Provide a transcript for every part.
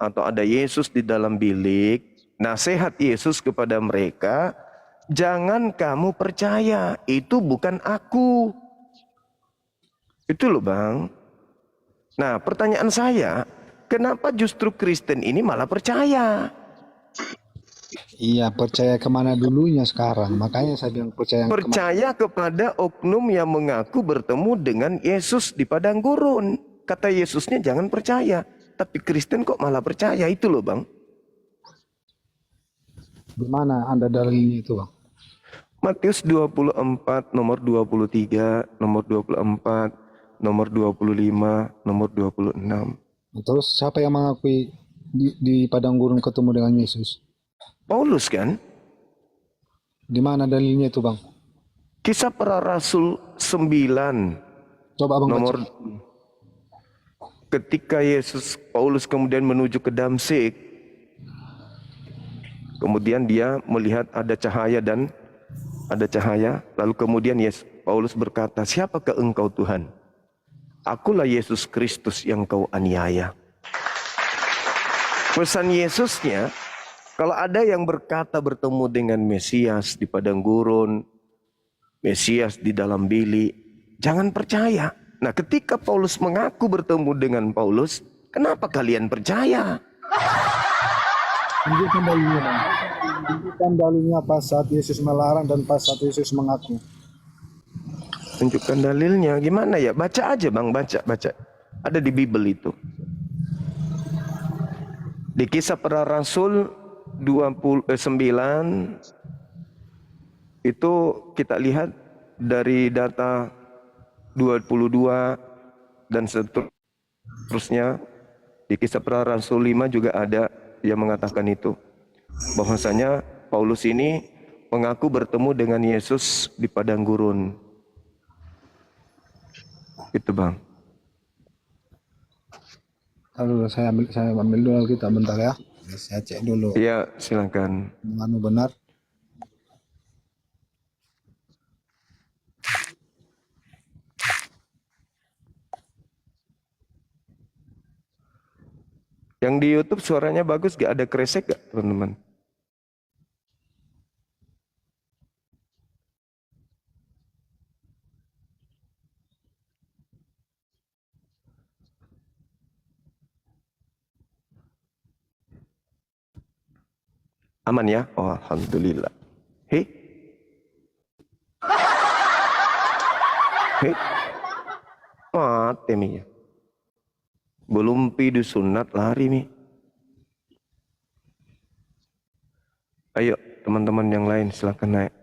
atau ada Yesus di dalam bilik, nasihat Yesus kepada mereka, jangan kamu percaya, itu bukan aku. Itu loh Bang. Nah pertanyaan saya, kenapa justru Kristen ini malah percaya? Iya, percaya kemana dulunya sekarang. Makanya saya bilang percaya kemana. Percaya kepada oknum yang mengaku bertemu dengan Yesus di padang gurun. Kata Yesusnya jangan percaya. Tapi Kristen kok malah percaya, itu loh Bang. Di mana Anda dalilnya itu, Bang? Matius 24, nomor 23, nomor 24, nomor 25, nomor 26. Terus siapa yang mengakui di padang gurun ketemu dengan Yesus? Paulus kan? Di mana dalilnya itu, Bang? Kisah Para Rasul 9, Coba Abang nomor baca. ketika Paulus kemudian menuju ke Damsyik, kemudian dia melihat ada cahaya, lalu kemudian Paulus berkata, siapakah engkau Tuhan? Akulah Yesus Kristus yang kau aniaya. Pesan Yesusnya, kalau ada yang berkata bertemu dengan Mesias di padang gurun, Mesias di dalam bilik, jangan percaya. Nah ketika Paulus mengaku bertemu dengan Paulus, kenapa kalian percaya? Tunjukkan dalilnya, Bang. Tunjukkan dalilnya pas saat Yesus melarang dan pas saat Yesus mengaku. Tunjukkan dalilnya, gimana ya? Baca aja Bang, baca. Ada di Bible itu. Di Kisah Para Rasul 9, itu kita lihat dari data 22 dan seterusnya. Di Kisah Para Rasul 5 juga ada yang mengatakan itu. Bahwasanya Paulus ini mengaku bertemu dengan Yesus di padang gurun. Itu Bang. Lalu saya ambil dulu kita bentar ya. Saya cek dulu. Iya, silakan. Menganu benar. Yang di YouTube suaranya bagus gak? Ada kresek gak teman-teman? Aman ya? Oh, alhamdulillah. Hei. Mati mi. Belum pidu sunat lari mi. Ayo teman-teman yang lain silakan naik.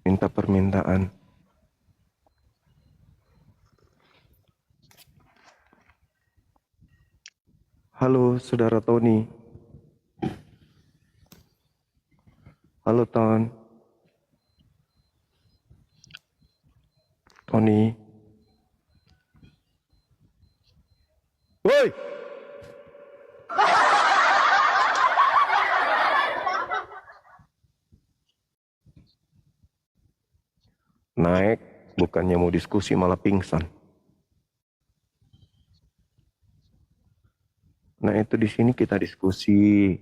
Minta permintaan. Halo saudara Tony. Halo Ton. Tony. Woi. Naik, bukannya mau diskusi malah pingsan. Nah itu di sini kita diskusi.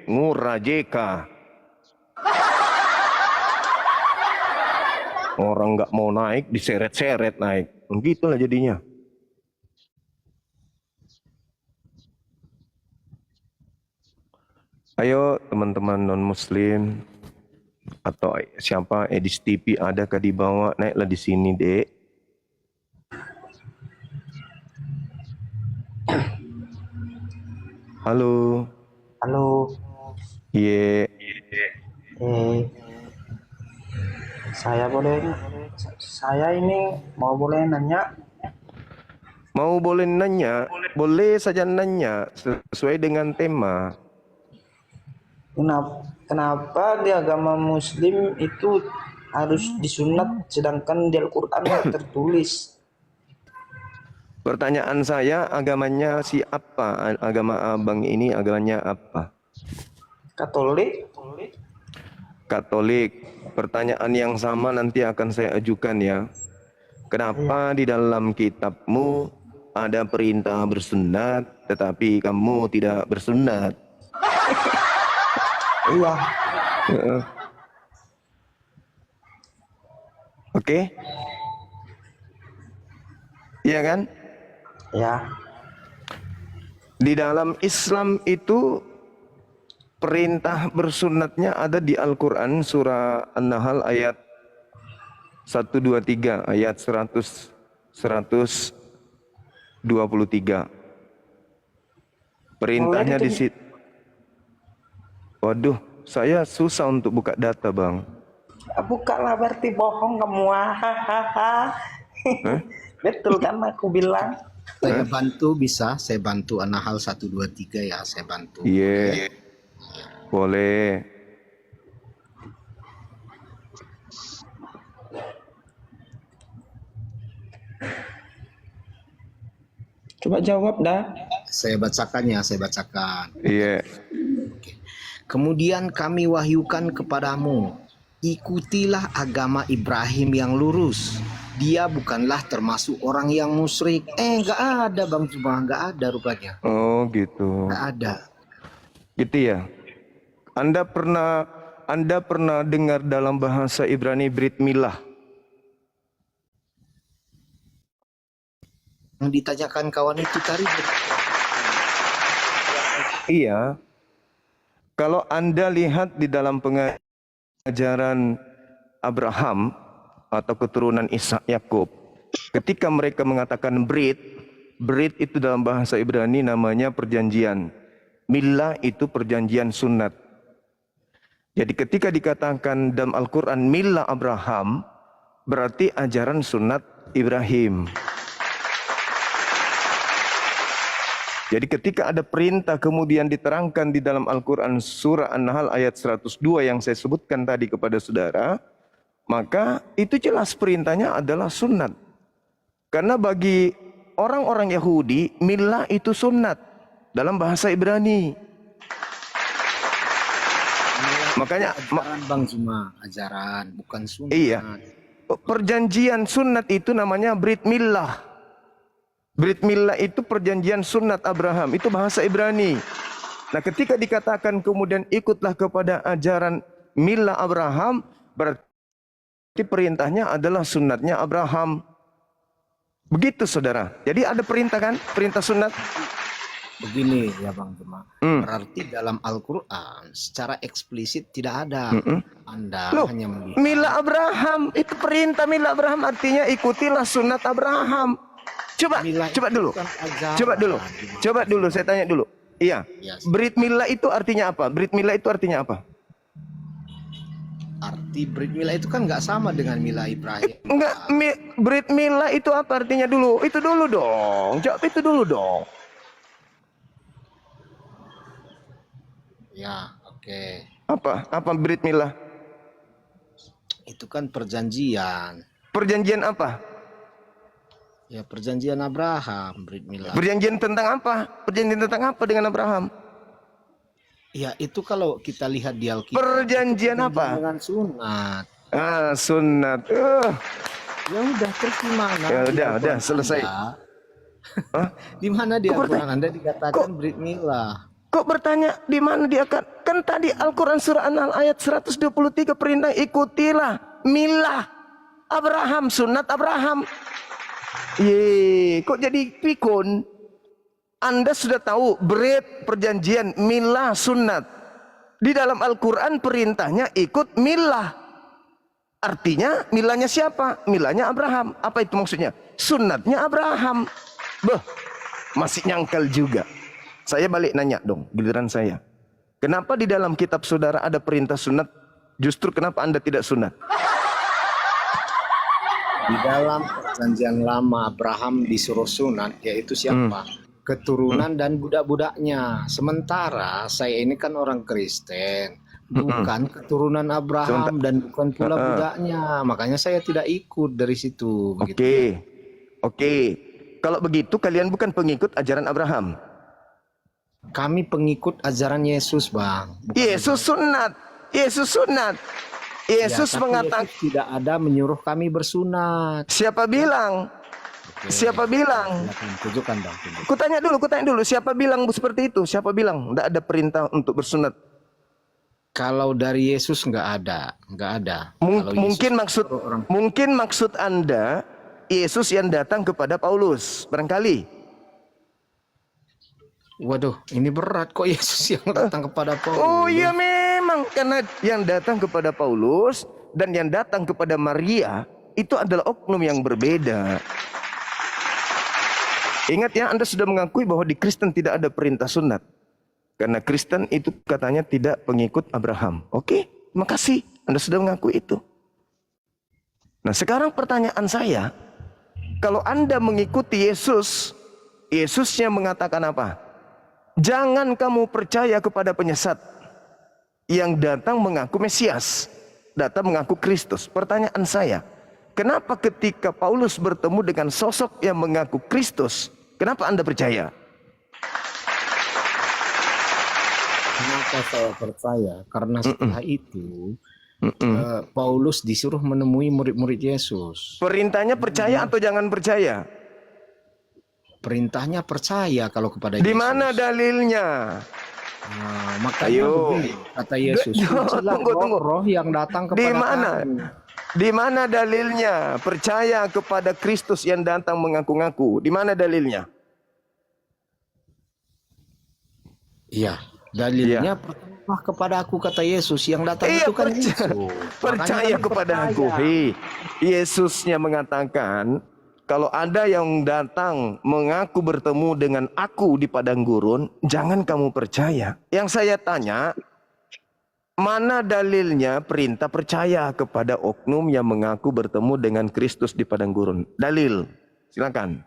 Ngurah JK. Orang nggak mau naik, diseret-seret naik. Begitulah jadinya. Ayo teman-teman non-muslim atau siapa Edis TV ada kah di bawah, naiklah di sini dek. Halo. Halo. Iya. Saya ini boleh nanya. Boleh nanya, boleh saja nanya sesuai dengan tema. Kenapa di agama Muslim itu harus disunat sedangkan di Al-Quran tertulis? Pertanyaan saya, agamanya siapa? Agama abang ini agamanya apa? Katolik. Katolik. Pertanyaan yang sama nanti akan saya ajukan ya. Kenapa di dalam kitabmu ada perintah bersunat, tetapi kamu tidak bersunat? Iya. Oke? Iya kan? Ya. Di dalam Islam itu perintah bersunatnya ada di Al-Quran surah An-Nahl ayat 123 ayat 123. Perintahnya di situ. Waduh, saya susah untuk buka data, Bang. Bukalah berarti bohong kamu. Hahaha. Betul kan aku bilang. Saya bantu bisa, saya bantu An-Nahl 123 ya, saya bantu. Iya. Boleh. Coba jawab dah. Saya bacakan ya, saya bacakan. Iya. Kemudian kami wahyukan kepadamu, ikutilah agama Ibrahim yang lurus. Dia bukanlah termasuk orang yang musyrik. Enggak ada Bang Cuma, enggak ada rupanya. Oh, gitu. Enggak ada. Gitu ya. Anda pernah dengar dalam bahasa Ibrani Brit Milah? Yang ditanyakan kawan itu tadi. Iya. Kalau Anda lihat di dalam pengajaran Abraham atau keturunan Ishak Yakub, ketika mereka mengatakan Brit itu dalam bahasa Ibrani namanya perjanjian. Milah itu perjanjian sunat. Jadi ketika dikatakan dalam Al-Quran Milah Abraham, berarti ajaran sunat Ibrahim. Jadi ketika ada perintah kemudian diterangkan di dalam Al-Quran surah An-Nahl ayat 102 yang saya sebutkan tadi kepada saudara, maka itu jelas perintahnya adalah sunat. Karena bagi orang-orang Yahudi, milah itu sunat dalam bahasa Ibrani. Makanya Ajaran Bang Cuma, ajaran bukan sunat. iya. Perjanjian sunat itu namanya Brit Milah. Brit Milah itu perjanjian sunat Abraham, itu bahasa Ibrani. Nah, ketika dikatakan kemudian ikutlah kepada ajaran Milah Abraham, berarti perintahnya adalah sunatnya Abraham. Begitu saudara. Jadi ada perintah kan? Perintah sunat. Begini ya Bang Cuma. Berarti dalam Al-Quran secara eksplisit tidak ada. Anda Loh, hanya melihat. Milah Abraham, itu perintah Milah Abraham artinya ikutilah sunat Abraham. Coba dulu. Coba dulu saya tanya dulu. Iya. Yes. Brit Milah itu artinya apa? Brit Milah itu artinya apa? Arti Brit Milah itu kan nggak sama dengan Milah Ibrahim. Enggak, Brit Milah itu apa artinya dulu? Itu dulu dong. Jawab itu dulu dong. Ya, oke. Apa Brit Milah? Itu kan perjanjian. Perjanjian apa? Ya, perjanjian Abraham, Brit Milah. Perjanjian tentang apa? Perjanjian tentang apa dengan Abraham? Ya, itu kalau kita lihat di Alkitab. Perjanjian apa? Dengan sunat. Ah, sunat. Ya udah, terus gimana? Ya Di udah, Al-Quran selesai. Anda, di mana di Al-Quran Anda dikatakan Brit Milah? Kok bertanya di mana dia kan tadi Al-Quran surah An-Nahl ayat 123 perintah ikutilah milah Abraham, sunat Abraham. Kok jadi pikun? Anda sudah tahu Brit perjanjian, milah sunat. Di dalam Al-Quran perintahnya ikut milah. Artinya milahnya siapa? Milahnya Abraham. Apa itu maksudnya? Sunatnya Abraham. Masih nyangkal juga. Saya balik nanya dong, giliran saya. Kenapa di dalam kitab saudara ada perintah sunat? Justru kenapa Anda tidak sunat? Di dalam perjanjian lama Abraham disuruh sunat, yaitu siapa? Keturunan dan budak-budaknya. Sementara saya ini kan orang Kristen, bukan keturunan Abraham dan bukan pula budaknya. Makanya saya tidak ikut dari situ. Oke. Kalau begitu kalian bukan pengikut ajaran Abraham. Kami pengikut ajaran Yesus, Bang. Yesus sunat. Yesus tapi mengatakan, Yesus tidak ada menyuruh kami bersunat. siapa bilang? Oke, Siapa bilang? silakan tunjukkan Bang. Tunjukkan. Kutanya dulu, siapa bilang seperti itu? Siapa bilang tidak ada perintah untuk bersunat? Kalau dari Yesus nggak ada. Kalau Yesus Mungkin maksud Anda Yesus yang datang kepada Paulus, barangkali. Waduh, ini berat kok Yesus yang datang kepada Paulus. Oh iya memang, karena yang datang kepada Paulus dan yang datang kepada Maria itu adalah oknum yang berbeda. Ingat ya, Anda sudah mengakui bahwa di Kristen tidak ada perintah sunat. Karena Kristen itu katanya tidak pengikut Abraham. Oke, makasih Anda sudah mengakui itu. Nah sekarang pertanyaan saya, kalau Anda mengikuti Yesus, Yesusnya mengatakan apa? Jangan kamu percaya kepada penyesat yang datang mengaku Mesias, datang mengaku Kristus. Pertanyaan saya, kenapa ketika Paulus bertemu dengan sosok yang mengaku Kristus, kenapa Anda percaya? Kenapa saya percaya? Karena setelah itu Paulus disuruh menemui murid-murid Yesus. Perintahnya percaya atau jangan percaya? Perintahnya percaya kalau kepada Yesus. Di mana dalilnya? Nah, makanya Ayo. begini kata Yesus. Tunggu. Roh yang datang kepada Di mana? kami. Di mana dalilnya? Percaya kepada Kristus yang datang mengaku-ngaku. Di mana dalilnya? Iya, dalilnya percayalah kepada aku kata Yesus yang datang Iya, itu kan Yesus. percaya Makanya kami kepada percaya. aku. Hei, Yesusnya mengatakan, kalau ada yang datang mengaku bertemu dengan aku di padang gurun, jangan kamu percaya. Yang saya tanya, mana dalilnya perintah percaya kepada oknum yang mengaku bertemu dengan Kristus di padang gurun? Dalil, silakan.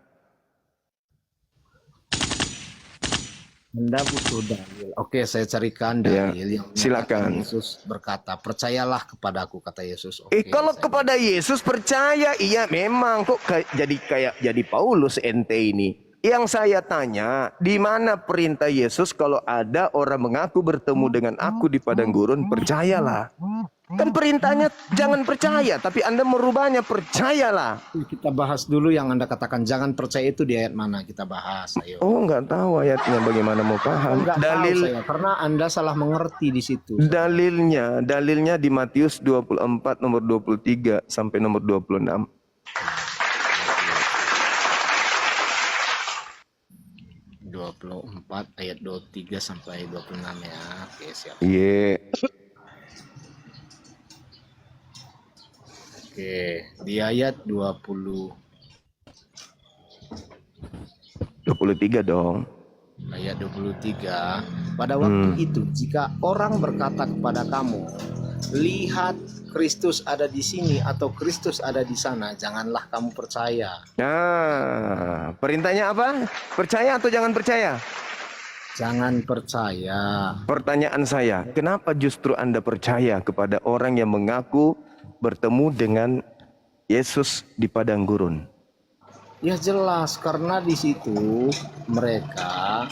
Anda butuh dalil. Oke, saya carikan Ya, dalil yang silakan. Yesus berkata, percayalah kepadaku kata Yesus. Kalau kepada Yesus percaya, iya memang kok jadi Paulus ente ini. Yang saya tanya, di mana perintah Yesus kalau ada orang mengaku bertemu dengan aku di padang gurun, percayalah. Kan perintahnya jangan percaya, tapi Anda merubahnya percayalah. Kita bahas dulu yang Anda katakan jangan percaya itu di ayat mana, kita bahas. Ayo. Oh, nggak tahu ayatnya, bagaimana mau paham? Enggak tahu saya, karena Anda salah mengerti di situ. Dalilnya di Matius 24 nomor 23 sampai nomor 26. Ayat 23 sampai 26 ya. Oke, siap. Iya. Oke, di ayat 23 dong. ayat 23, pada waktu itu jika orang berkata kepada kamu, lihat Kristus ada di sini atau Kristus ada di sana, janganlah kamu percaya. Nah, perintahnya apa? Percaya atau jangan percaya? Jangan percaya. Pertanyaan saya, kenapa justru Anda percaya kepada orang yang mengaku bertemu dengan Yesus di padang gurun? Ya jelas, karena di situ mereka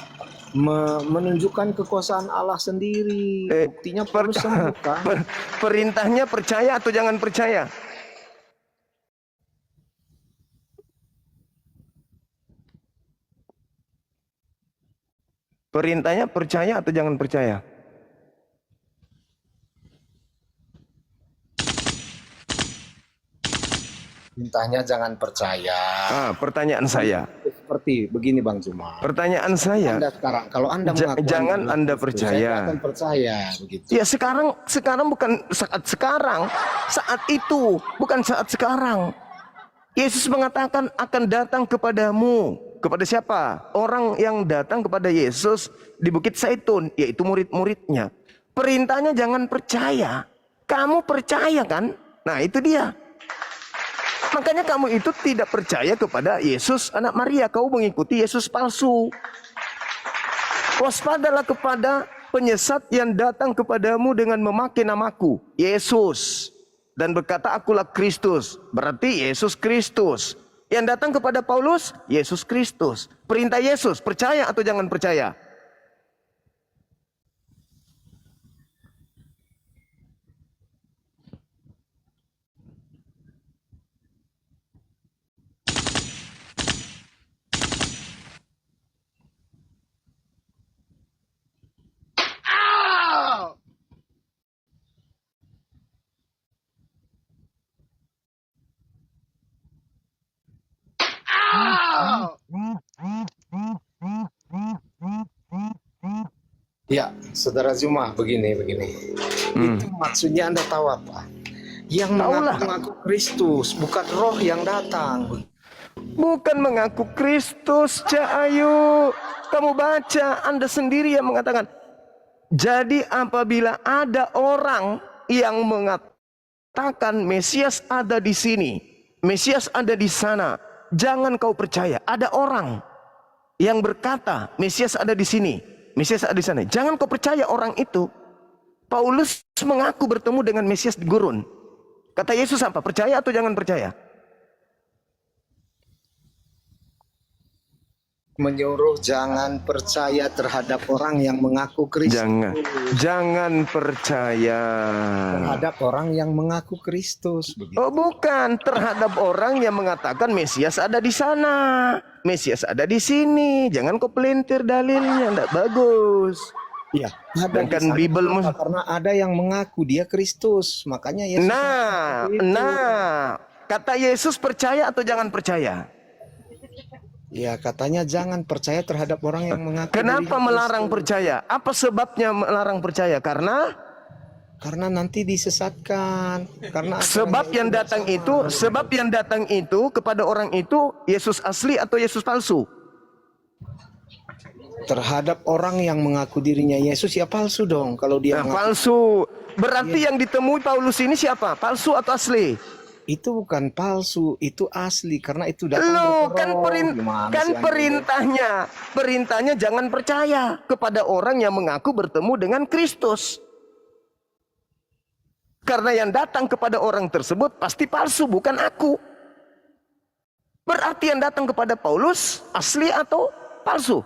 menunjukkan kekuasaan Allah sendiri. Buktinya Paulus sembuhkan. Perintahnya percaya atau jangan percaya? Perintahnya percaya atau jangan percaya? Perintahnya jangan percaya. Pertanyaan saya. Seperti begini Bang Juma. Pertanyaan saya. Anda sekarang, kalau Anda mengaku jangan Anda Kristus, percaya. saya akan percaya begitu. Ya sekarang bukan saat sekarang. Saat itu, bukan saat sekarang. Yesus mengatakan akan datang kepadamu. Kepada siapa? Orang yang datang kepada Yesus di Bukit Zaitun, yaitu murid-muridnya. Perintahnya jangan percaya. Kamu percaya kan? Nah itu dia. Makanya kamu itu tidak percaya kepada Yesus anak Maria. Kau mengikuti Yesus palsu. Waspadalah kepada penyesat yang datang kepadamu dengan memakai namaku, Yesus, dan berkata akulah Kristus. Berarti Yesus Kristus. Yang datang kepada Paulus, Yesus Kristus. Perintah Yesus, percaya atau jangan percaya? Ya, saudara Zuma, begini. Itu maksudnya Anda tahu apa? Yang Tahulah. mengaku Kristus, bukan roh yang datang. Bukan mengaku Kristus, Cak Ayu. Kamu baca, Anda sendiri yang mengatakan. Jadi apabila ada orang yang mengatakan Mesias ada di sini, Mesias ada di sana, jangan kau percaya. Ada orang yang berkata Mesias ada di sini, Mesias ada di sana. Jangan kau percaya orang itu. Paulus mengaku bertemu dengan Mesias di gurun. Kata Yesus apa? Percaya atau jangan percaya? Menyuruh jangan percaya terhadap orang yang mengaku Kristus. Jangan percaya Terhadap orang yang mengaku Kristus. Begitu. Oh bukan, terhadap orang yang mengatakan Mesias ada di sana, Mesias ada di sini. Jangan kau pelintir dalilnya, tidak bagus. Iya, Sedangkan Bible karena ada yang mengaku dia Kristus, makanya Yesus. Nah, kata Yesus percaya atau jangan percaya? Ya, katanya jangan percaya terhadap orang yang mengaku. Kenapa dirinya melarang Kristus. percaya? Apa sebabnya melarang percaya? Karena nanti disesatkan. Karena sebab yang datang itu kepada orang itu Yesus asli atau Yesus palsu? terhadap orang yang mengaku dirinya Yesus ya palsu dong kalau dia mengaku. Palsu. Berarti yang ditemui Paulus ini siapa? Palsu atau asli? Itu bukan palsu, itu asli karena itu datang Loh, berperang. perintahnya jangan percaya kepada orang yang mengaku bertemu dengan Kristus. Karena yang datang kepada orang tersebut pasti palsu, bukan aku. Berarti yang datang kepada Paulus asli atau palsu?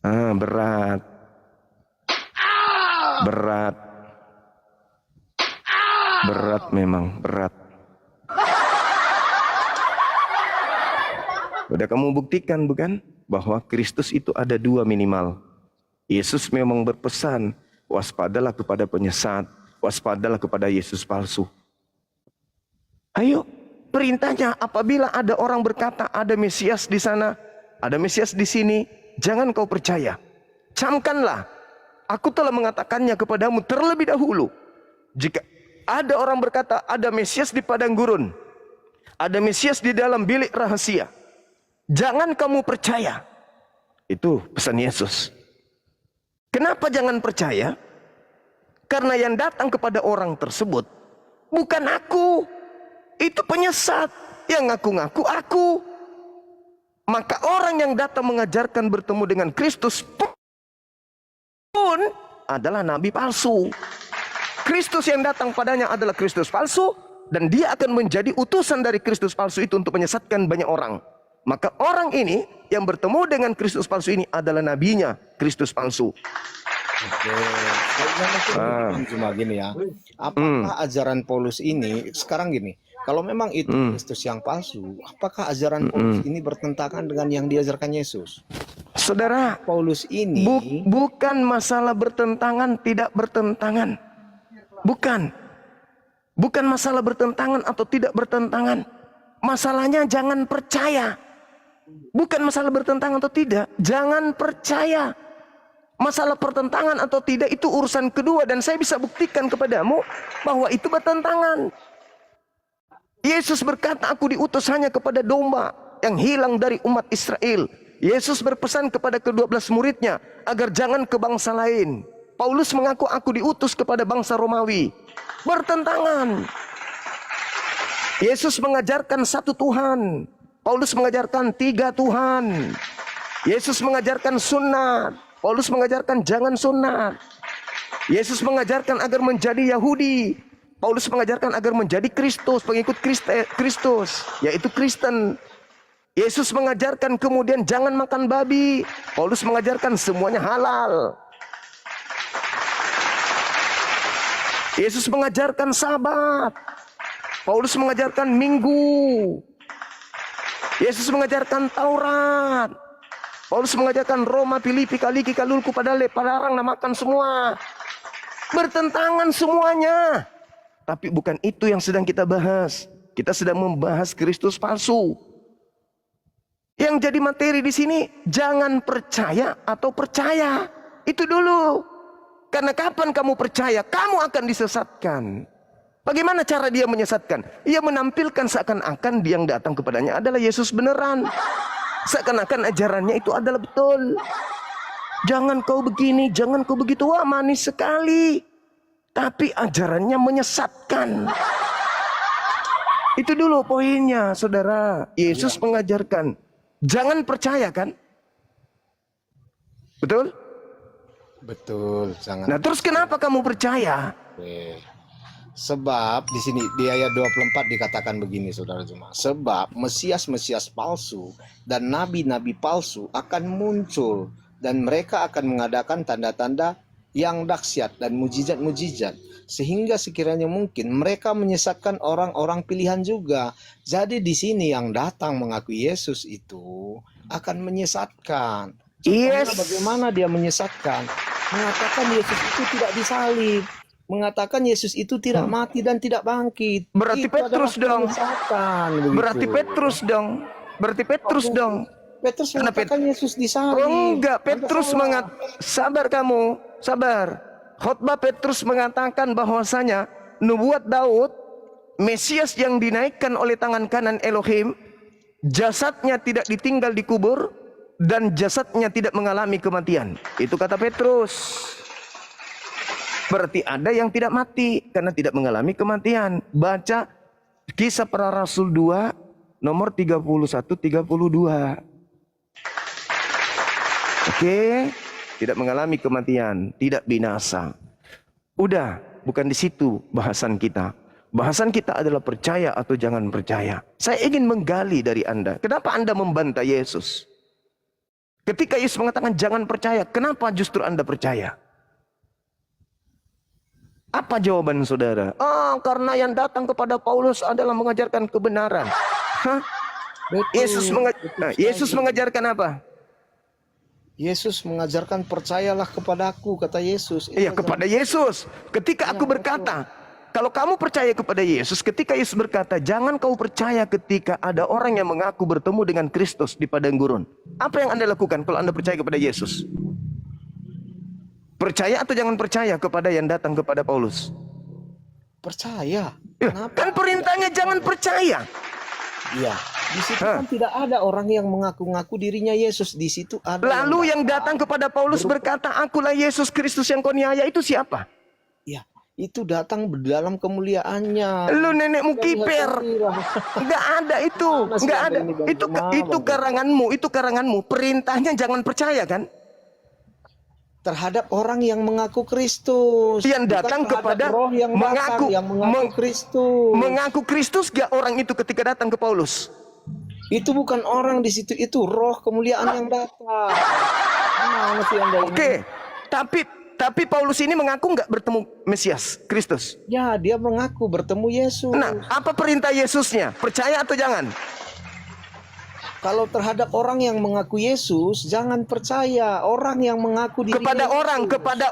Berat. Berat memang, berat. Udah kamu buktikan bukan? Bahwa Kristus itu ada dua minimal. Yesus memang berpesan, waspadalah kepada penyesat, waspadalah kepada Yesus palsu. Ayo, perintahnya apabila ada orang berkata ada Mesias di sana, ada Mesias di sini, jangan kau percaya. Camkanlah, aku telah mengatakannya kepadamu terlebih dahulu. Jika ada orang berkata ada Mesias di padang gurun, ada Mesias di dalam bilik rahasia, jangan kamu percaya. Itu pesan Yesus. Kenapa jangan percaya? Karena yang datang kepada orang tersebut bukan aku. Itu penyesat yang ngaku-ngaku aku. Maka orang yang datang mengajarkan bertemu dengan Kristus pun adalah nabi palsu. Kristus yang datang padanya adalah Kristus palsu, dan dia akan menjadi utusan dari Kristus palsu itu untuk menyesatkan banyak orang. Maka orang ini yang bertemu dengan Kristus palsu ini adalah nabinya Kristus palsu. Oke. Cuma gini ya. Apakah ajaran Paulus ini sekarang gini? Kalau memang itu Kristus yang palsu, apakah ajaran Paulus ini bertentangan dengan yang diajarkan Yesus? Saudara, Paulus ini bukan masalah bertentangan, tidak bertentangan. Bukan masalah bertentangan atau tidak bertentangan. Masalahnya jangan percaya. Bukan masalah bertentangan atau tidak, jangan percaya. Masalah pertentangan atau tidak itu urusan kedua, dan saya bisa buktikan kepadamu bahwa itu bertentangan. Yesus berkata, aku diutus hanya kepada domba yang hilang dari umat Israel. Yesus berpesan kepada ke-12 muridnya agar jangan ke bangsa lain. Paulus mengaku aku diutus kepada bangsa Romawi. Bertentangan. Yesus mengajarkan satu Tuhan. Paulus mengajarkan tiga Tuhan. Yesus mengajarkan sunat. Paulus mengajarkan jangan sunat. Yesus mengajarkan agar menjadi Yahudi. Paulus mengajarkan agar menjadi Kristus, pengikut Kristus, yaitu Kristen. Yesus mengajarkan kemudian jangan makan babi. Paulus mengajarkan semuanya halal. Yesus mengajarkan Sabat. Paulus mengajarkan Minggu. Yesus mengajarkan Taurat. Paulus mengajarkan Roma, Filipi, Kaliki, Kalulku, Padale, Padarang, namakan semua. Bertentangan semuanya. Tapi bukan itu yang sedang kita bahas. Kita sedang membahas Kristus palsu. Yang jadi materi di sini jangan percaya atau percaya. Itu dulu. Karena kapan kamu percaya, kamu akan disesatkan. Bagaimana cara dia menyesatkan? Ia menampilkan seakan-akan dia yang datang kepadanya adalah Yesus beneran. Seakan-akan ajarannya itu adalah betul. Jangan kau begini, jangan kau begitu. Wah, manis sekali. Tapi ajarannya menyesatkan. Itu dulu poinnya, saudara. Yesus mengajarkan, jangan percaya, kan? Betul? Betul, sangat. Nah, terus kenapa kamu percaya? Oke. Sebab di sini di ayat 24 dikatakan begini, saudara jemaat. Sebab Mesias-Mesias palsu dan nabi-nabi palsu akan muncul, dan mereka akan mengadakan tanda-tanda yang dahsyat dan mujizat-mujizat, sehingga sekiranya mungkin mereka menyesatkan orang-orang pilihan juga. Jadi di sini yang datang mengaku Yesus itu akan menyesatkan. Contohnya bagaimana dia menyesatkan? Mengatakan Yesus itu tidak disalib, mengatakan Yesus itu tidak mati dan tidak bangkit. Berarti Itu Petrus adalah dong. penyesatan, begitu. Berarti Petrus dong. Berarti Petrus dong. Petrus Karena mengatakan Yesus disalib. Oh enggak, Petrus sabar kamu, sabar. Khotbah Petrus mengatakan bahwasanya nubuat Daud, Mesias yang dinaikkan oleh tangan kanan Elohim, jasadnya tidak ditinggal di kubur dan jasadnya tidak mengalami kematian. Itu kata Petrus. Berarti ada yang tidak mati karena tidak mengalami kematian. Baca Kisah Para Rasul 2 nomor 31-32. Oke, tidak mengalami kematian, tidak binasa. Udah, bukan di situ bahasan kita. Bahasan kita adalah percaya atau jangan percaya. Saya ingin menggali dari Anda. Kenapa Anda membantah Yesus? Ketika Yesus mengatakan jangan percaya, kenapa justru Anda percaya? Apa jawaban saudara? Oh, karena yang datang kepada Paulus adalah mengajarkan kebenaran. Hah? Betul, Yesus mengajarkan apa? Yesus mengajarkan percayalah kepadaku, kata Yesus. Iya, kepada Yesus. Ketika aku berkata, kalau kamu percaya kepada Yesus, ketika Yesus berkata, jangan kau percaya ketika ada orang yang mengaku bertemu dengan Kristus di padang gurun. Apa yang Anda lakukan kalau Anda percaya kepada Yesus? Percaya atau jangan percaya kepada yang datang kepada Paulus? Percaya. Ya, Kenapa? kan perintahnya jangan percaya. Iya. Di situ kan tidak ada orang yang mengaku-ngaku dirinya Yesus. Di situ ada. Lalu yang datang kepada Paulus berkata, akulah Yesus Kristus yang kau niaya. Itu siapa? Ya, itu datang dalam kemuliaannya. Lu nenekmu kiper. Enggak ada itu. Enggak ada. Itu karanganmu, itu karanganmu. Perintahnya jangan percaya, kan? Terhadap orang yang mengaku Kristus. Yang Bukan datang terhadap kepada roh yang datang, yang mengaku Kristus. Mengaku Kristus gak orang itu ketika datang ke Paulus? Itu bukan orang di situ, itu roh kemuliaan yang datang. Mana sih Anda ini? Oke, tapi Paulus ini mengaku nggak bertemu Mesias, Kristus? Ya, dia mengaku bertemu Yesus. Nah, apa perintah Yesusnya? Percaya atau jangan? Kalau terhadap orang yang mengaku Yesus, jangan percaya. Orang yang mengaku diri Kepada Yesus. kepada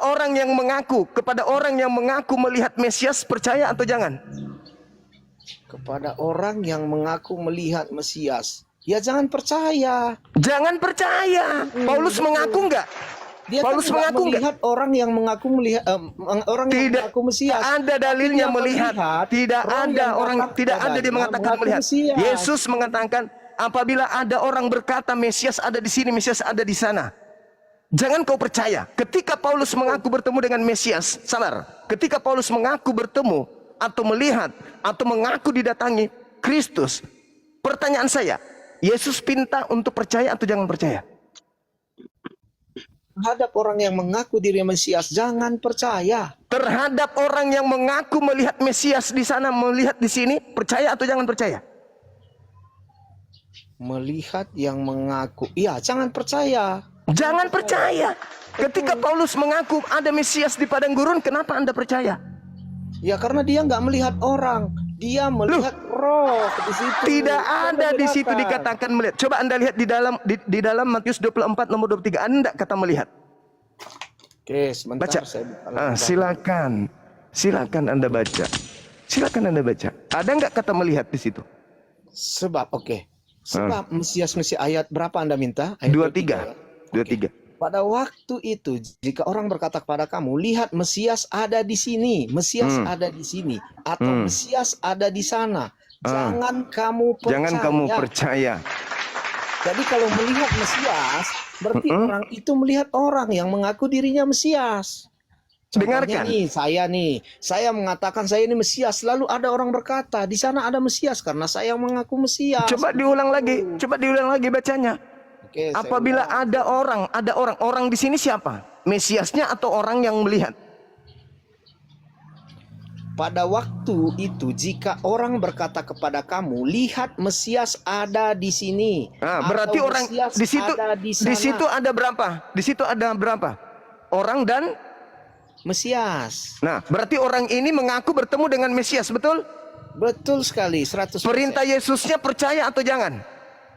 orang yang mengaku melihat Mesias, percaya atau jangan? Kepada orang yang mengaku melihat Mesias, ya jangan percaya. Jangan percaya. Paulus mengaku nggak? Dia Paulus kan mengaku nggak? melihat orang yang mengaku melihat orang yang mengaku Mesias. Ada dalilnya Dia melihat. melihat Tidak roh ada yang orang, datang tidak ada dia kepadanya mengatakan mengaku melihat. Mesias. Yesus mengatakan, apabila ada orang berkata Mesias ada di sini, Mesias ada di sana, jangan kau percaya. Ketika Paulus mengaku bertemu dengan Mesias, sabar. Ketika Paulus mengaku bertemu atau melihat atau mengaku didatangi Kristus, pertanyaan saya, Yesus pinta untuk percaya atau jangan percaya? Terhadap orang yang mengaku diri Mesias, jangan percaya. Terhadap orang yang mengaku melihat Mesias di sana, melihat di sini, percaya atau jangan percaya? Melihat yang mengaku, iya jangan percaya. Jangan percaya. Ketika Paulus mengaku ada Mesias di padang gurun, kenapa Anda percaya? Ya karena dia nggak melihat orang, dia melihat roh di situ. Tidak ada di situ dikatakan melihat. Coba Anda lihat di dalam Matius 24 nomor 23, ada kata melihat. Oke, sebentar Baca. saya buka. Silakan Anda baca. Silakan Anda baca. Ada nggak kata melihat di situ? Sebab oke. Sebab Mesias ayat berapa Anda minta? Ayat 23. 23. Pada waktu itu, jika orang berkata kepada kamu, lihat Mesias ada di sini, Mesias ada di sini, atau Mesias ada di sana, jangan kamu percaya. Jangan kamu percaya. Jadi kalau melihat Mesias, berarti orang itu melihat orang yang mengaku dirinya Mesias. Contohnya Dengarkan. saya mengatakan saya ini Mesias, lalu ada orang berkata, di sana ada Mesias karena saya mengaku Mesias. Coba diulang lagi bacanya. Oke, saya Apabila ada orang di sini siapa? Mesiasnya atau orang yang melihat? Pada waktu itu jika orang berkata kepada kamu, lihat Mesias ada di sini. Berarti atau orang Mesias di situ ada di sana. di situ ada berapa? Di situ ada berapa? Orang dan Mesias. Nah, berarti orang ini mengaku bertemu dengan Mesias, betul? Betul sekali, 100%. Perintah Yesusnya percaya atau jangan?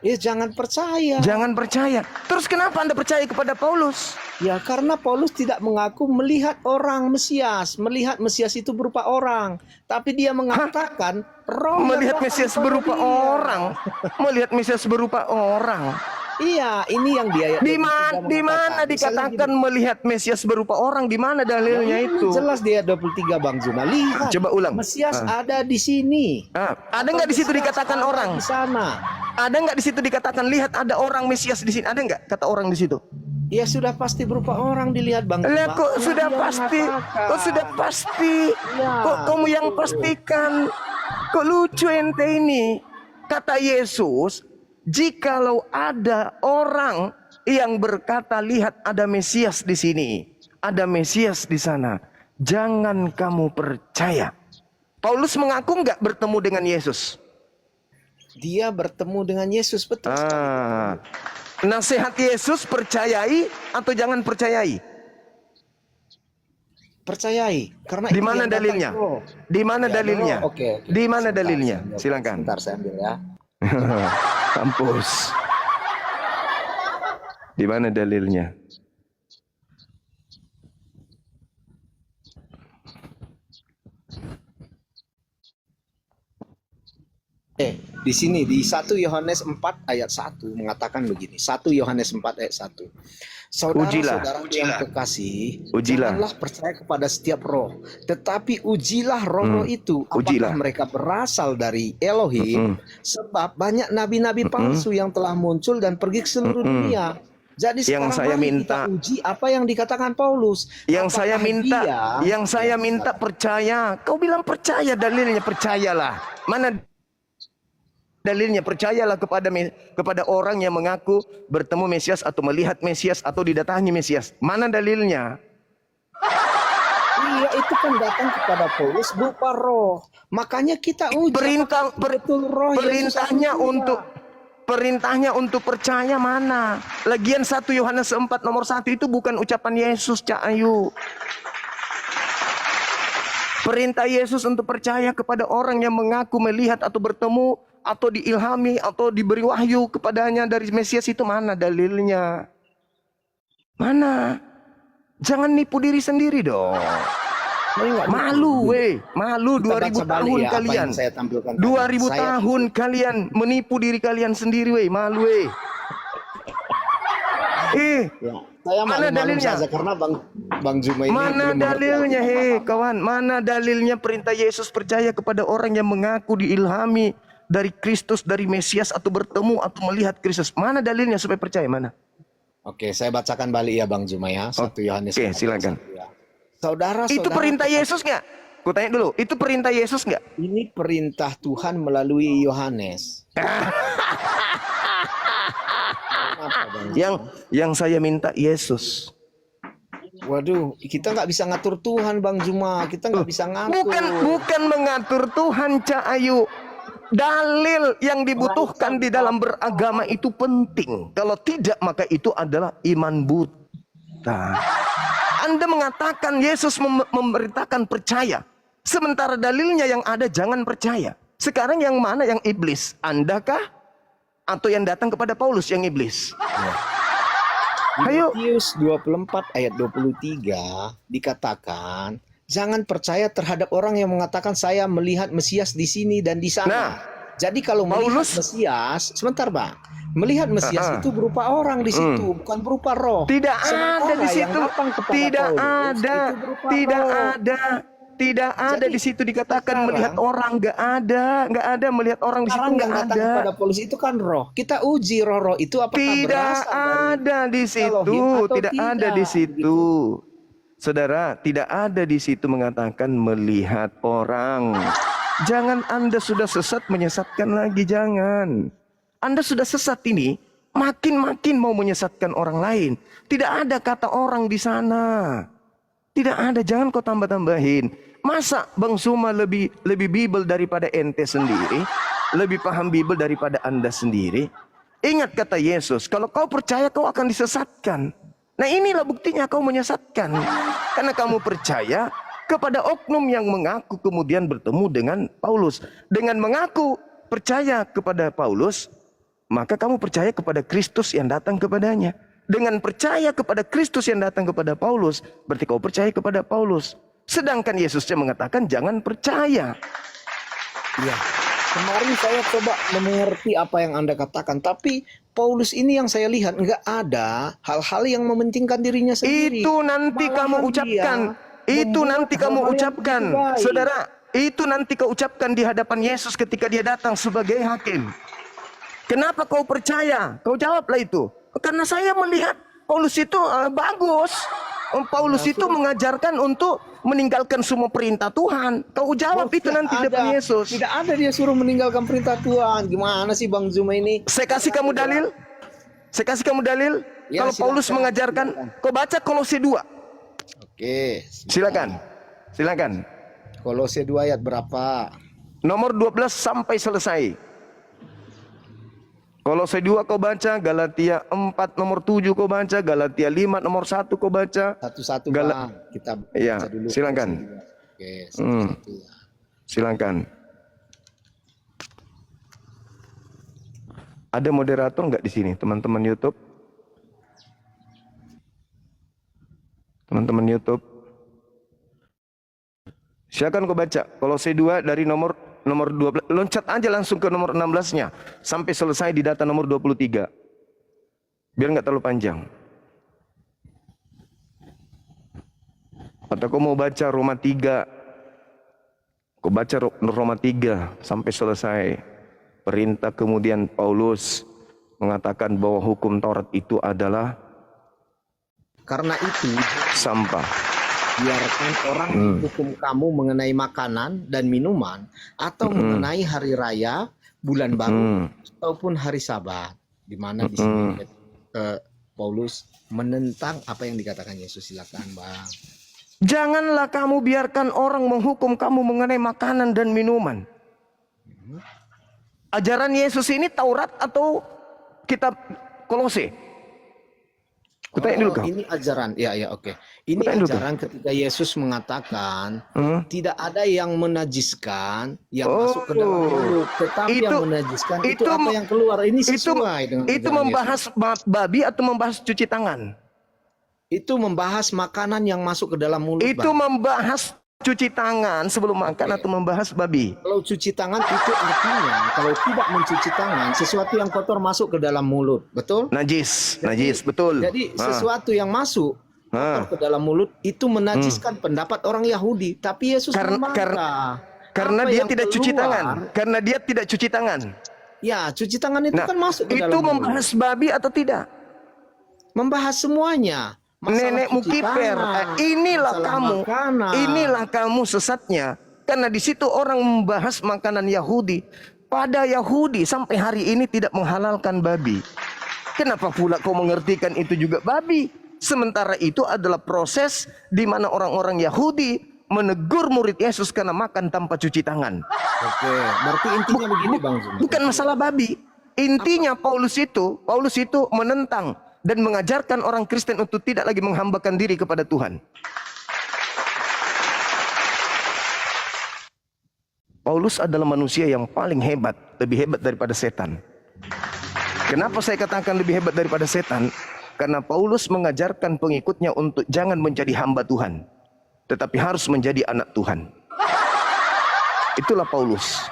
Ya jangan percaya. Jangan percaya. Terus kenapa Anda percaya kepada Paulus? Ya karena Paulus tidak mengaku melihat orang Mesias. Melihat Mesias itu berupa orang. Tapi dia mengatakan roh Melihat yang Mesias datang berupa kepada dia. orang. Melihat Mesias berupa orang. Iya, ini yang dia Di mana dikatakan melihat Mesias berupa orang? Di mana dalilnya itu? Jelas dia 23 Bang Zuma. Lihat. Coba ulang. Mesias ada di sini. Ada nggak di situ dikatakan Ada orang? di sana. Ada nggak di situ dikatakan lihat ada orang Mesias di sini? Ada nggak kata orang di situ? Ya sudah pasti berupa orang dilihat Bang Lah Zuma. kok Ya, sudah dia pasti? mengatakan. Kok sudah pasti? Ya. Kok kamu yang pastikan? Kok lucu ente ini? Kata Yesus, jikalau ada orang yang berkata lihat ada Mesias di sini, ada Mesias di sana, jangan kamu percaya. Paulus mengaku nggak bertemu dengan Yesus? Dia bertemu dengan Yesus, betul. Nasihat Yesus percayai atau jangan percayai? Percayai, karena Di itu mana yang datang dalilnya? roh. Di mana Ya, dalilnya? roh. Oke. Di mana Sebentar, dalilnya? saya ambil. Silakan. Sebentar saya ambil ya. Kampus. Di mana dalilnya? Di sini di 1 Yohanes 4 ayat 1 mengatakan begini. 1 Yohanes 4 ayat 1. Saudara-saudara yang kekasih, janganlah percaya kepada setiap roh, tetapi ujilah roh-roh itu apakah mereka berasal dari Elohim, sebab banyak nabi-nabi palsu yang telah muncul dan pergi ke seluruh dunia. Jadi Yang sekarang saya mari minta, kita uji apa yang dikatakan Paulus. Yang saya Apakah minta, dia- yang saya minta percaya. Kau bilang percaya, dalilnya percayalah. Mana dalilnya? Percayalah kepada orang yang mengaku bertemu Mesias atau melihat Mesias atau didatangi Mesias. Mana dalilnya? Iya, itu kan datang kepada Paulus berupa roh. Makanya kita uji betul roh Yesus Perintahnya atau untuk tidak. Perintahnya untuk percaya mana? Lagian 1 Yohanes 4 nomor 1 itu bukan ucapan Yesus, Cak Ayu. Perintah Yesus untuk percaya kepada orang yang mengaku melihat atau bertemu atau diilhami atau diberi wahyu kepadanya dari Mesias itu mana dalilnya? Mana? Jangan nipu diri sendiri dong. Malu weh, malu. Kita 2000 baca balik tahun ya, apa kalian. yang saya tampilkan tadi. 2000 Saya- tahun kalian menipu diri kalian sendiri weh, malu weh. Ya, saya Mana malu-malu dalilnya? saja karena Bang Zuma ini Mana belum mengerti dalilnya apa-apa. hei kawan? Mana dalilnya perintah Yesus percaya kepada orang yang mengaku diilhami dari Kristus, dari Mesias atau bertemu atau melihat Kristus? Mana dalilnya supaya percaya? Mana? Oke, saya bacakan balik ya Bang Zuma ya. 1 Yohanes. Oke, 4 silakan. 1 ya. Saudara-saudara, Itu perintah Yesus nggak? Ku tanya dulu, itu perintah Yesus nggak? ini perintah Tuhan melalui Yohanes. Kenapa, Bang? Yang saya minta Yesus. Waduh, kita nggak bisa ngatur Tuhan Bang Zuma. Kita nggak bisa ngatur. Bukan mengatur Tuhan, Cak Ayu. Dalil yang dibutuhkan di dalam beragama itu penting. Kalau tidak, maka itu adalah iman buta. Anda mengatakan Yesus memerintahkan percaya. Sementara dalilnya yang ada jangan percaya. Sekarang yang mana yang iblis? Andakah? Atau yang datang kepada Paulus yang iblis? Ayo. Matius 24 ayat 23 dikatakan, jangan percaya terhadap orang yang mengatakan saya melihat Mesias di sini dan di sana. Nah, Jadi kalau melihat Paulus- Mesias, sebentar Bang, melihat Mesias itu berupa orang di situ, bukan berupa roh. Tidak Sementara ada di yang situ. datang kepada Tidak Paulus ada. itu berupa Tidak roh. ada. Tidak ada Jadi, di situ dikatakan sekarang- melihat orang. Nggak ada. Nggak ada melihat orang di situ. Sekarang yang Nggak datang ada. kepada Paulus itu kan roh. Kita uji roh-roh itu apakah Tidak berasal dari ada di situ. Elohim atau Tidak ada di situ. Saudara, tidak ada di situ mengatakan melihat orang. Jangan Anda sudah sesat menyesatkan lagi, jangan. Anda sudah sesat ini, makin-makin mau menyesatkan orang lain. Tidak ada kata orang di sana. Tidak ada, jangan kau tambah-tambahin. Masa Bang Suma lebih Bible daripada ente sendiri? Lebih paham Bible daripada Anda sendiri? Ingat kata Yesus, kalau kau percaya kau akan disesatkan. Nah inilah buktinya kau menyesatkan. Karena kamu percaya kepada oknum yang mengaku kemudian bertemu dengan Paulus. Dengan mengaku percaya kepada Paulus, maka kamu percaya kepada Kristus yang datang kepadanya. Dengan percaya kepada Kristus yang datang kepada Paulus, berarti kau percaya kepada Paulus. Sedangkan Yesusnya mengatakan jangan percaya. Iya. Kemarin saya coba mengerti apa yang Anda katakan, tapi Paulus ini yang saya lihat nggak ada hal-hal yang mementingkan dirinya sendiri. Itu nanti Malahan kamu ucapkan. dia Itu nanti membuat kamu hal-hal yang ucapkan. begitu baik. Saudara, itu nanti kau ucapkan di hadapan Yesus ketika dia datang sebagai hakim. Kenapa kau percaya? Kau jawablah itu. Karena saya melihat Paulus itu bagus. Paulus itu mengajarkan untuk meninggalkan semua perintah Tuhan. Kau jawab itu Tidak nanti di ada. depan Yesus. Tidak ada dia suruh meninggalkan perintah Tuhan. Gimana sih Bang Zuma ini? Saya kasih kamu dalil. Saya kasih kamu dalil. Ya, Kalau Paulus silakan, mengajarkan, silakan. kau baca Kolose 2. Oke. Silakan. Silakan. Kolose 2 ayat berapa? Nomor 12 sampai selesai. Kolose 2 kau baca, Galatia 4 nomor 7 kau baca, Galatia 5 nomor 1 kau baca. Satu-satu Gala- Bang. Kita Iya, baca dulu. silakan. Oke, satu-satu. Silakan. Ada moderator nggak di sini, teman-teman YouTube? Teman-teman YouTube. Silakan kau baca Kolose 2 dari nomor 12. Loncat aja langsung ke nomor 16-nya sampai selesai di data nomor 23. Biar nggak terlalu panjang. Atau kau mau baca Roma 3. Kau baca Roma 3 sampai selesai. Perintah kemudian Paulus mengatakan bahwa hukum Taurat itu adalah Karena itu, sampah. biarkan orang menghukum kamu mengenai makanan dan minuman atau mengenai hari raya, bulan baru, ataupun hari Sabat, di mana di sini Paulus menentang apa yang dikatakan Yesus. Silakan, Bang. Janganlah kamu biarkan orang menghukum kamu mengenai makanan dan minuman. Ajaran Yesus ini Taurat atau kitab Kolose? Kutanya dulu kau. Ini ajaran, ya oke. Ini Kutanya dulu, ajaran ketika Yesus mengatakan tidak ada yang menajiskan yang masuk ke dalam mulut, tetapi yang menajiskan itu apa yang keluar. Ini sesuai dengan itu ajaran membahas babi atau membahas cuci tangan? Itu membahas makanan yang masuk ke dalam mulut. Itu Bang. membahas cuci tangan sebelum makan atau membahas babi? Kalau cuci tangan itu artinya kalau tidak mencuci tangan, sesuatu yang kotor masuk ke dalam mulut, betul? Najis, betul. Jadi sesuatu yang masuk kotor ke dalam mulut itu menajiskan pendapat orang Yahudi, tapi Yesus membantah. Karena Apa dia yang tidak cuci keluar, tangan. Karena dia tidak cuci tangan. Ya, cuci tangan itu kan masuk ke dalam itu mulut. membahas babi atau tidak? Membahas semuanya. Masalah Nenekmu cuci kiper. tangan, Inilah masalah kamu. makanan. Inilah kamu sesatnya. Karena di situ orang membahas makanan Yahudi. Pada Yahudi sampai hari ini tidak menghalalkan babi. Kenapa pula kau mengertikan itu juga babi? Sementara itu adalah proses di mana orang-orang Yahudi menegur murid Yesus karena makan tanpa cuci tangan. Oke, berarti intinya begini Bang Zuma. Bukan masalah babi. Intinya Paulus itu menentang dan mengajarkan orang Kristen untuk tidak lagi menghambakan diri kepada Tuhan. Paulus adalah manusia yang paling hebat, lebih hebat daripada setan. Kenapa saya katakan lebih hebat daripada setan? Karena Paulus mengajarkan pengikutnya untuk jangan menjadi hamba Tuhan, tetapi harus menjadi anak Tuhan. Itulah Paulus.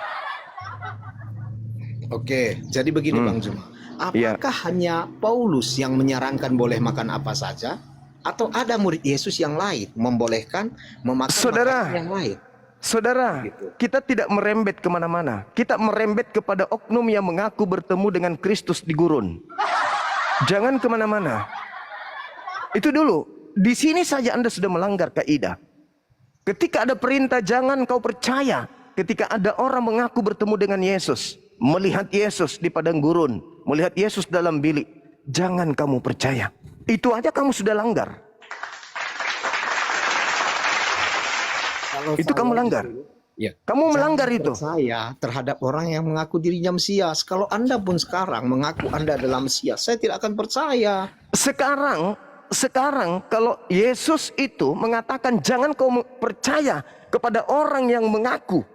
Oke, jadi begini Bang Juma. Iya. Apakah hanya Paulus yang menyarankan boleh makan apa saja? Atau ada murid Yesus yang lain membolehkan memakan Saudara. makanan yang lain? Saudara, Gitu. kita tidak merembet kemana-mana. Kita merembet kepada oknum yang mengaku bertemu dengan Kristus di gurun. Jangan kemana-mana. Itu dulu. Di sini saja Anda sudah melanggar kaidah. Ketika ada perintah, jangan kau percaya. Ketika ada orang mengaku bertemu dengan Yesus, melihat Yesus di padang gurun, melihat Yesus dalam bilik, jangan kamu percaya. Itu aja kamu sudah langgar. Kalau Itu saya kamu langgar. Ya. Kamu melanggar Jangan itu. percaya terhadap orang yang mengaku dirinya Mesias. Kalau Anda pun sekarang mengaku Anda adalah Mesias, saya tidak akan percaya. Sekarang kalau Yesus itu mengatakan jangan kau percaya kepada orang yang mengaku,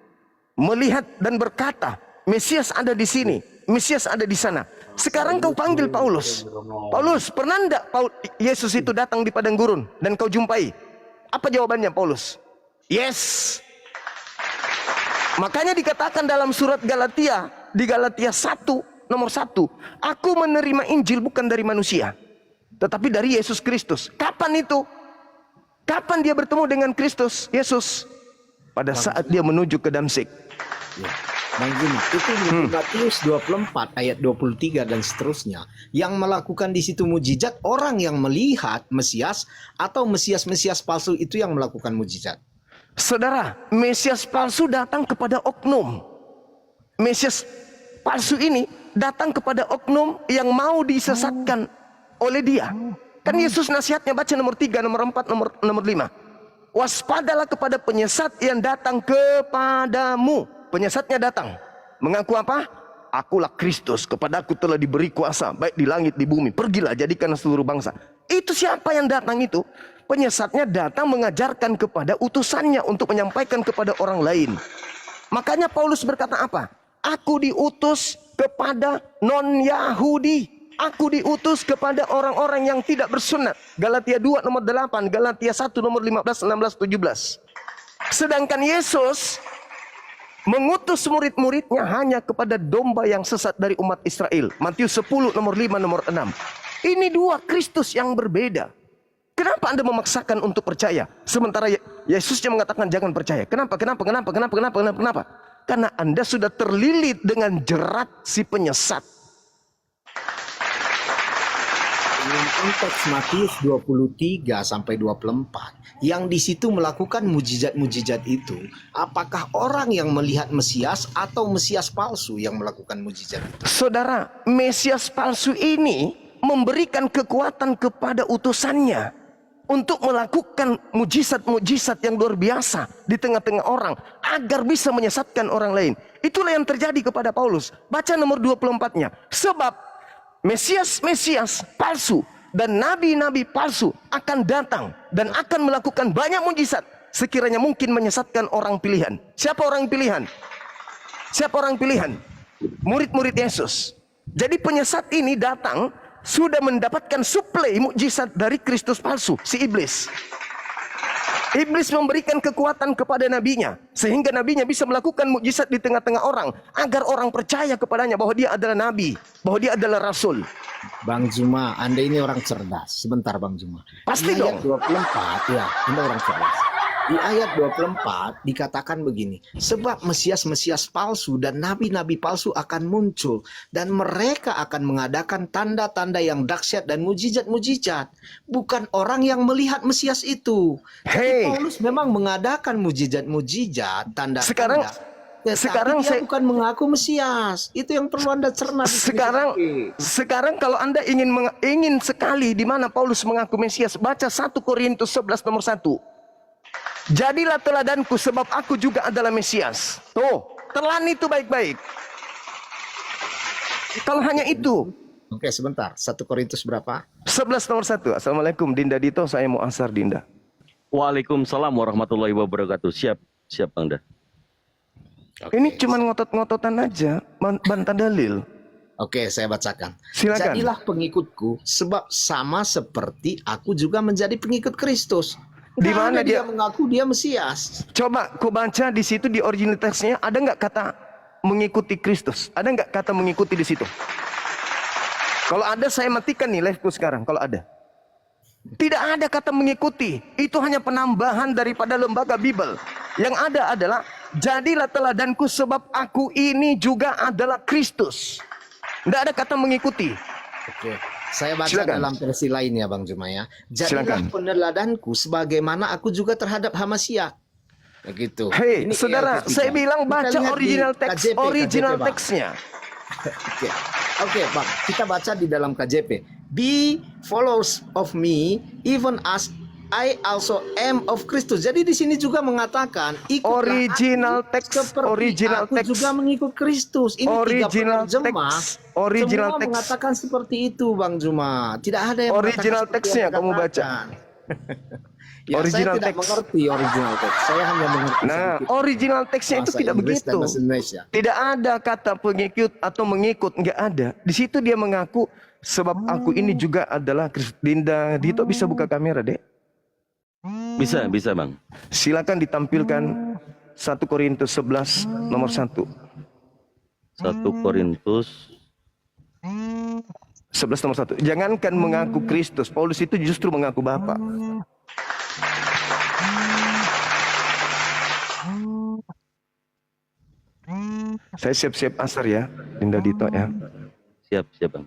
melihat dan berkata, Mesias ada di sini, Mesias ada di sana. Sekarang kau panggil Paulus. Paulus, pernah enggak Yesus itu datang di padang gurun dan kau jumpai? Apa jawabannya Paulus? Yes. Makanya dikatakan dalam surat Galatia, di Galatia 1 nomor 1, aku menerima Injil bukan dari manusia, tetapi dari Yesus Kristus. Kapan itu? Kapan dia bertemu dengan Kristus Yesus? Pada saat dia menuju ke Damsik. Ya. Bang Juma, itu di Matius 24 ayat 23 dan seterusnya. Yang melakukan di situ mujizat orang yang melihat Mesias atau Mesias-Mesias palsu itu yang melakukan mujizat. Saudara, Mesias palsu datang kepada oknum. Mesias palsu ini datang kepada oknum yang mau disesatkan oleh dia. Kan Yesus nasihatnya, baca nomor 3, nomor 4, nomor 5. Waspadalah kepada penyesat yang datang kepadamu. Penyesatnya datang. Mengaku apa? Akulah Kristus, kepadaku telah diberi kuasa, baik di langit di bumi. Pergilah, jadikan seluruh bangsa. Itu siapa yang datang itu? Penyesatnya datang mengajarkan kepada utusannya untuk menyampaikan kepada orang lain. Makanya Paulus berkata apa? Aku diutus kepada non-Yahudi. Aku diutus kepada orang-orang yang tidak bersunat. Galatia 2 nomor 8, Galatia 1 nomor 15, 16, 17. Sedangkan Yesus mengutus murid-muridnya hanya kepada domba yang sesat dari umat Israel. Matius 10 nomor 5 nomor 6. Ini dua Kristus yang berbeda. Kenapa Anda memaksakan untuk percaya? Sementara Yesus yang mengatakan jangan percaya. Kenapa? Karena Anda sudah terlilit dengan jerat si penyesat. Dalam konteks Matius 23 sampai 24, yang di situ melakukan mujizat-mujizat itu, apakah orang yang melihat Mesias atau Mesias palsu yang melakukan mujizat itu? Saudara, Mesias palsu ini memberikan kekuatan kepada utusannya untuk melakukan mujizat-mujizat yang luar biasa di tengah-tengah orang agar bisa menyesatkan orang lain. Itulah yang terjadi kepada Paulus. Baca nomor 24-nya. Sebab Mesias-Mesias palsu dan nabi-nabi palsu akan datang dan akan melakukan banyak mujizat sekiranya mungkin menyesatkan orang pilihan. Siapa orang pilihan? Siapa orang pilihan? Murid-murid Yesus. Jadi penyesat ini datang sudah mendapatkan suplai mukjizat dari Kristus palsu, si iblis. Iblis memberikan kekuatan kepada nabinya sehingga nabinya bisa melakukan mukjizat di tengah-tengah orang agar orang percaya kepadanya bahwa dia adalah nabi, bahwa dia adalah rasul. Bang Juma, Anda ini orang cerdas. Sebentar Bang Juma. Pasti Di dong. ayat 24, ya, Anda orang cerdas. Di ayat 24 dikatakan begini, sebab Mesias-Mesias palsu dan nabi-nabi palsu akan muncul dan mereka akan mengadakan tanda-tanda yang dahsyat dan mujizat-mujizat, bukan orang yang melihat Mesias itu. Hey. Jadi Paulus memang mengadakan mujizat-mujizat, tanda-tanda. Sekarang dia saya bukan mengaku Mesias. Itu yang perlu Anda cerna. Sekarang kalau Anda ingin sekali di mana Paulus mengaku Mesias, baca 1 Korintus 11 nomor 1. Jadilah teladanku sebab aku juga adalah Mesias. Tuh, telan itu baik-baik. Kalau hanya itu. Oke, sebentar. 1 Korintus berapa? 11 nomor 1. Assalamualaikum Dinda Dito, saya mau asar Dinda. Waalaikumsalam warahmatullahi wabarakatuh. Siap Anda. Oke. Ini cuma ngotot-ngototan aja, bantah dalil. Oke, saya bacakan. Silakan. Jadilah pengikutku sebab sama seperti aku juga menjadi pengikut Kristus. Di mana dia mengaku dia Mesias? Coba ku baca di situ di original teksnya ada nggak kata mengikuti Kristus? Ada nggak kata mengikuti di situ? Kalau ada saya matikan nih live-ku sekarang. Kalau ada. Tidak ada kata mengikuti. Itu hanya penambahan daripada lembaga Bible. Yang ada adalah jadilah teladanku sebab aku ini juga adalah Kristus. Tidak ada kata mengikuti. Oke. Saya baca Silakan. dalam versi lain ya Bang Juma ya. Jadilah Silakan. peneladanku sebagaimana aku juga terhadap Hamasya. Begitu. Hei, Ini saudara, ELT3. saya bilang Kita baca lihat di original teks, KJP, original Bang. teksnya. Oke. Oke, Bang. Kita baca di dalam KJP. Be followers of me even as I also am of Christus. Jadi di sini juga mengatakan ikutlah Original aku teks, seperti original aku teks. juga mengikut Kristus. Ini Original tiga penerjemah. teks, original semua teks. mengatakan seperti itu, Bang Juma. Tidak ada yang Original mengatakan seperti teksnya yang kamu baca. katakan. Ya, Original saya tidak teks. mengerti original teks. Saya hanya mengerti Nah, sedikit original teksnya itu bahasa tidak Inggris dan begitu. bahasa Indonesia. Tidak ada kata pengikut atau mengikut, nggak ada. Di situ dia mengaku sebab aku ini juga adalah Kristus. Dinda Dito bisa buka kamera, Dek? Bisa, bisa Bang. Silakan ditampilkan 1 Korintus 11 nomor 1. 1 Korintus 11 nomor 1. Jangankan mengaku Kristus, Paulus itu justru mengaku Bapa. Saya siap-siap asar ya, Dinda Dito ya. siap, siap Bang.